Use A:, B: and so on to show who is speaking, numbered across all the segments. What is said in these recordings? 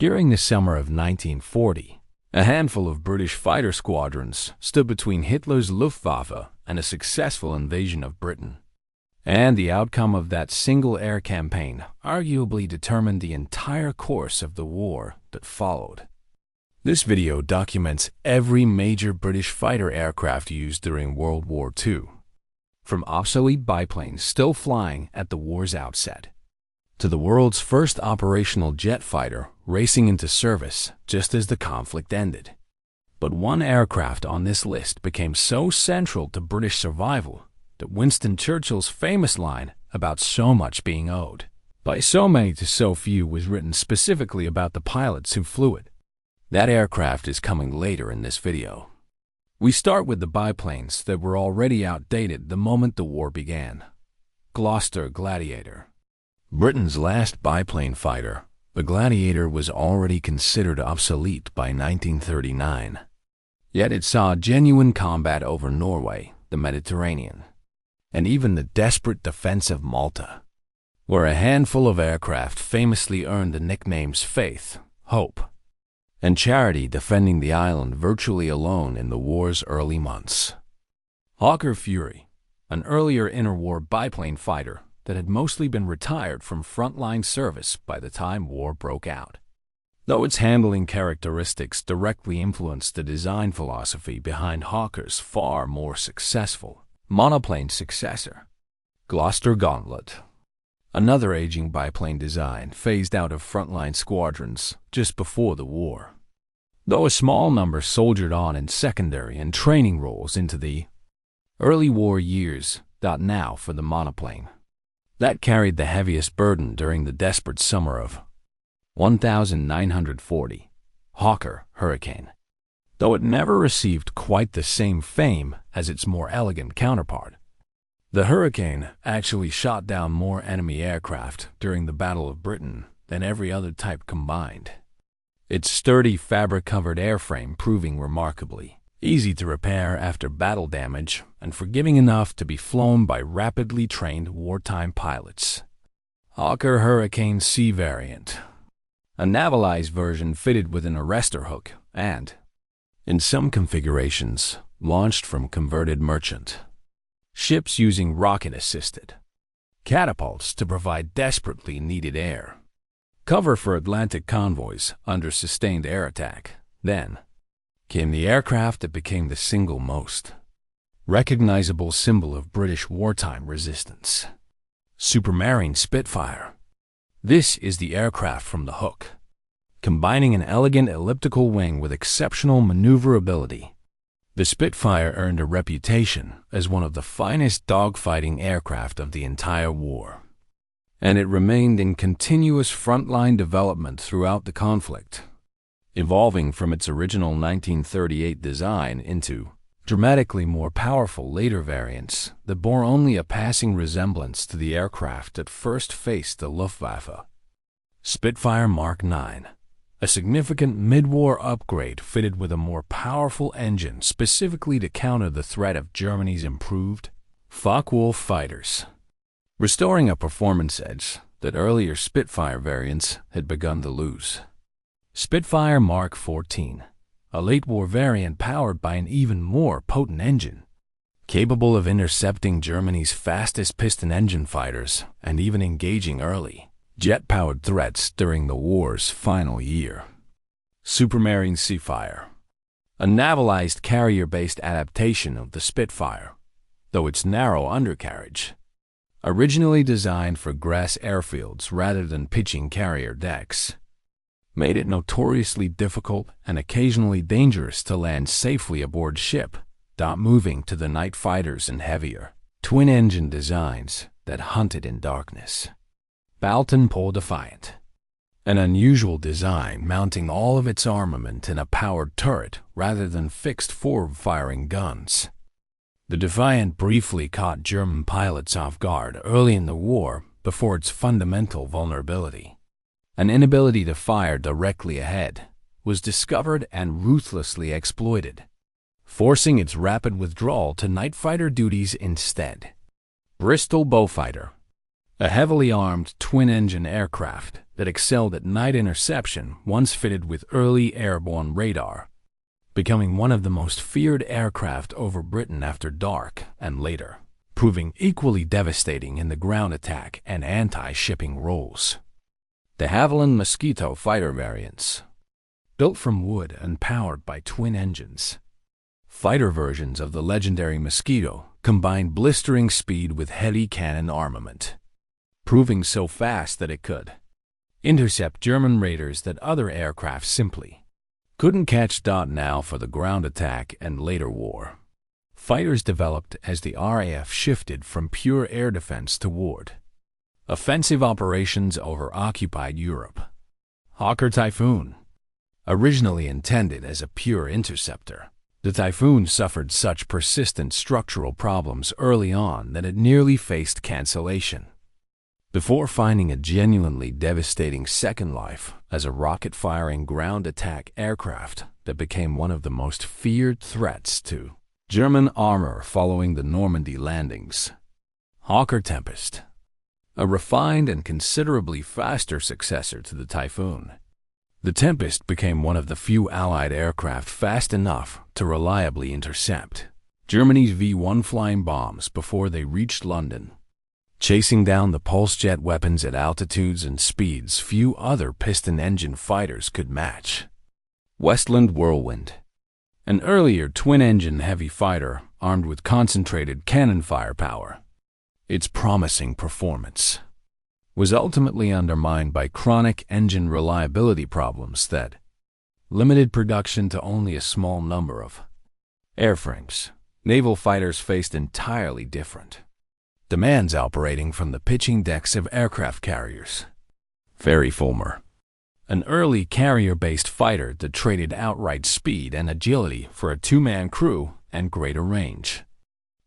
A: During the summer of 1940, a handful of British fighter squadrons stood between Hitler's Luftwaffe and a successful invasion of Britain. And the outcome of that single air campaign arguably determined the entire course of the war that followed. This video documents every major British fighter aircraft used during World War II, from obsolete biplanes still flying at the war's outset, to the world's first operational jet fighter racing into service just as the conflict ended. But one aircraft on this list became so central to British survival that Winston Churchill's famous line about so much being owed by so many to so few was written specifically about the pilots who flew it. That aircraft is coming later in this video. We start with the biplanes that were already outdated the moment the war began. Gloster Gladiator. Britain's last biplane fighter, the Gladiator was already considered obsolete by 1939. Yet it saw genuine combat over Norway, the Mediterranean, and even the desperate defense of Malta, where a handful of aircraft famously earned the nicknames Faith, Hope, and Charity, defending the island virtually alone in the war's early months. Hawker Fury, an earlier interwar biplane fighter that had mostly been retired from frontline service by the time war broke out, though its handling characteristics directly influenced the design philosophy behind Hawker's far more successful monoplane successor, Gloster Gauntlet. Another aging biplane design phased out of frontline squadrons just before the war, though a small number soldiered on in secondary and training roles into the early war years. Now for the monoplane that carried the heaviest burden during the desperate summer of 1940, Hawker Hurricane. Though it never received quite the same fame as its more elegant counterpart, the Hurricane actually shot down more enemy aircraft during the Battle of Britain than every other type combined, its sturdy fabric-covered airframe proving remarkably easy to repair after battle damage and forgiving enough to be flown by rapidly trained wartime pilots. Hawker Hurricane C variant, a navalized version fitted with an arrestor hook and, in some configurations, launched from converted merchant ships using rocket-assisted catapults to provide desperately needed air cover for Atlantic convoys under sustained air attack. Then came the aircraft that became the single most recognizable symbol of British wartime resistance, Supermarine Spitfire. This is the aircraft from the Hook, combining an elegant elliptical wing with exceptional maneuverability. The Spitfire earned a reputation as one of the finest dogfighting aircraft of the entire war, and it remained in continuous frontline development throughout the conflict, evolving from its original 1938 design into dramatically more powerful later variants that bore only a passing resemblance to the aircraft that first faced the Luftwaffe. Spitfire Mark IX, a significant mid-war upgrade fitted with a more powerful engine specifically to counter the threat of Germany's improved Focke-Wulf fighters, restoring a performance edge that earlier Spitfire variants had begun to lose. Spitfire Mark XIV, a late-war variant powered by an even more potent engine, capable of intercepting Germany's fastest piston engine fighters and even engaging early jet-powered threats during the war's final year. Supermarine Spitfire, a navalized carrier-based adaptation of the Spitfire, though its narrow undercarriage, originally designed for grass airfields rather than pitching carrier decks, made it notoriously difficult and occasionally dangerous to land safely aboard ship, moving to the night fighters and heavier, twin-engine designs that hunted in darkness. Balton Pole Defiant, an unusual design mounting all of its armament in a powered turret rather than fixed forward-firing guns. The Defiant briefly caught German pilots off guard early in the war before its fundamental vulnerability, an inability to fire directly ahead, was discovered and ruthlessly exploited, forcing its rapid withdrawal to night fighter duties instead. Bristol Beaufighter, a heavily armed twin-engine aircraft that excelled at night interception once fitted with early airborne radar, becoming one of the most feared aircraft over Britain after dark and later, proving equally devastating in the ground attack and anti-shipping roles. De Havilland Mosquito fighter variants. Built from wood and powered by twin engines, fighter versions of the legendary Mosquito combined blistering speed with heavy cannon armament, proving so fast that it could intercept German raiders that other aircraft simply couldn't catch. Now for the ground attack and later war. Fighters developed as the RAF shifted from pure air defense toward offensive operations over occupied Europe. Hawker Typhoon. Originally intended as a pure interceptor, the Typhoon suffered such persistent structural problems early on that it nearly faced cancellation, before finding a genuinely devastating second life as a rocket-firing ground attack aircraft that became one of the most feared threats to German armor following the Normandy landings. Hawker Tempest. A refined and considerably faster successor to the Typhoon, the Tempest became one of the few Allied aircraft fast enough to reliably intercept Germany's V-1 flying bombs before they reached London, chasing down the pulse jet weapons at altitudes and speeds few other piston-engine fighters could match. Westland Whirlwind. An earlier twin-engine heavy fighter armed with concentrated cannon firepower. Its promising performance was ultimately undermined by chronic engine reliability problems that limited production to only a small number of airframes. Naval fighters faced entirely different demands operating from the pitching decks of aircraft carriers. Ferry Fulmer. An early carrier-based fighter that traded outright speed and agility for a two-man crew and greater range.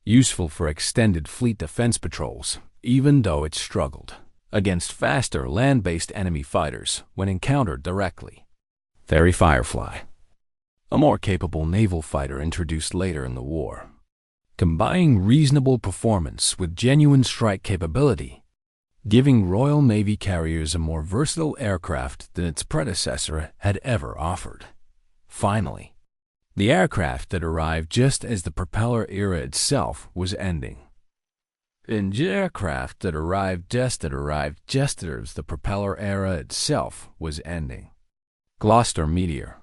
A: Useful for extended fleet defense patrols, even though it struggled against faster land-based enemy fighters when encountered directly. Ferry Firefly. A more capable naval fighter introduced later in the war, combining reasonable performance with genuine strike capability, giving Royal Navy carriers a more versatile aircraft than its predecessor had ever offered. Finally, the aircraft that arrived just as the propeller era itself was ending. The propeller era itself was ending. Gloster Meteor.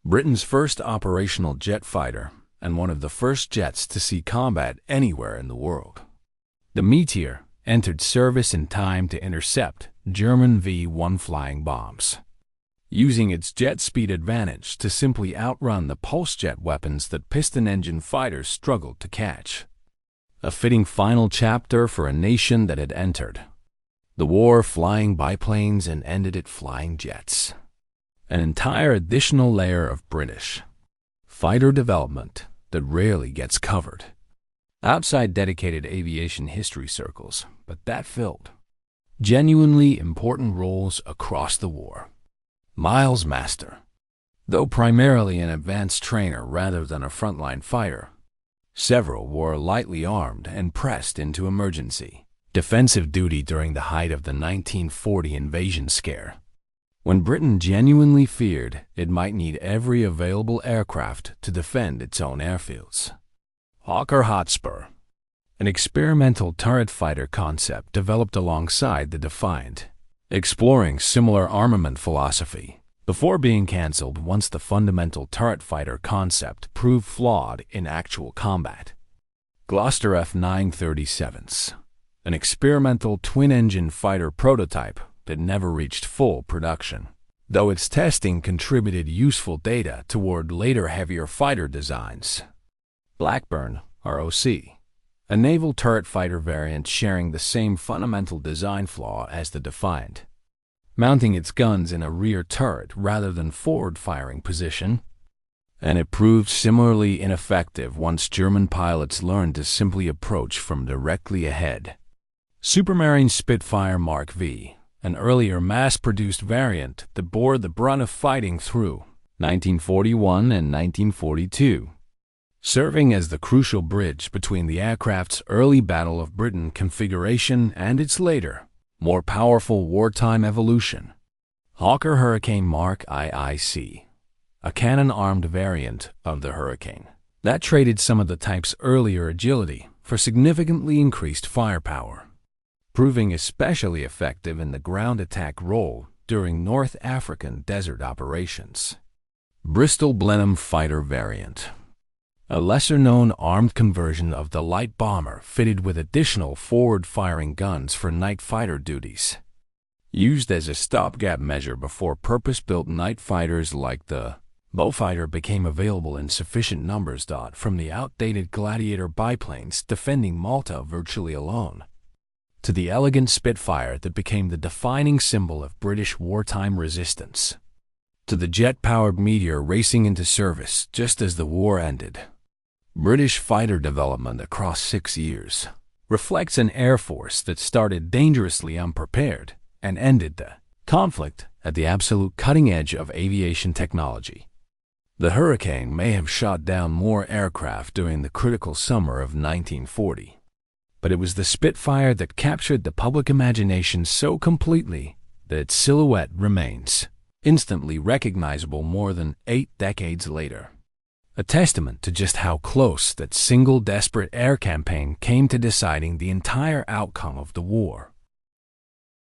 A: Britain's first operational jet fighter and one of the first jets to see combat anywhere in the world. The Meteor entered service in time to intercept German V-1 flying bombs, using its jet speed advantage to simply outrun the pulse jet weapons that piston-engine fighters struggled to catch. A fitting final chapter for a nation that had entered the war flying biplanes and ended it flying jets. An entire additional layer of British fighter development that rarely gets covered outside dedicated aviation history circles, but that filled genuinely important roles across the war. Miles Master. Though primarily an advanced trainer rather than a frontline fighter, several were lightly armed and pressed into emergency defensive duty during the height of the 1940 invasion scare, when Britain genuinely feared it might need every available aircraft to defend its own airfields. Hawker Hotspur. An experimental turret fighter concept developed alongside the Defiant, exploring similar armament philosophy, before being cancelled once the fundamental turret fighter concept proved flawed in actual combat. Gloster F-937s. An experimental twin-engine fighter prototype that never reached full production, though its testing contributed useful data toward later heavier fighter designs. Blackburn, ROC. A naval turret fighter variant sharing the same fundamental design flaw as the Defiant, mounting its guns in a rear turret rather than forward-firing position, and it proved similarly ineffective once German pilots learned to simply approach from directly ahead. Supermarine Spitfire Mark V, an earlier mass-produced variant that bore the brunt of fighting through 1941 and 1942, serving as the crucial bridge between the aircraft's early Battle of Britain configuration and its later, more powerful wartime evolution. Hawker Hurricane Mark IIC, a cannon-armed variant of the Hurricane that traded some of the type's earlier agility for significantly increased firepower, proving especially effective in the ground attack role during North African desert operations. Bristol Blenheim Fighter Variant, a lesser-known armed conversion of the light bomber fitted with additional forward-firing guns for night fighter duties. Used as a stopgap measure before purpose-built night fighters like the Beaufighter became available in sufficient numbers. From the outdated Gladiator biplanes defending Malta virtually alone, to the elegant Spitfire that became the defining symbol of British wartime resistance, to the jet-powered Meteor racing into service just as the war ended. British fighter development across 6 years reflects an air force that started dangerously unprepared and ended the conflict at the absolute cutting edge of aviation technology. The Hurricane may have shot down more aircraft during the critical summer of 1940, but it was the Spitfire that captured the public imagination so completely that its silhouette remains instantly recognizable more than 8 decades later. A testament to just how close that single desperate air campaign came to deciding the entire outcome of the war.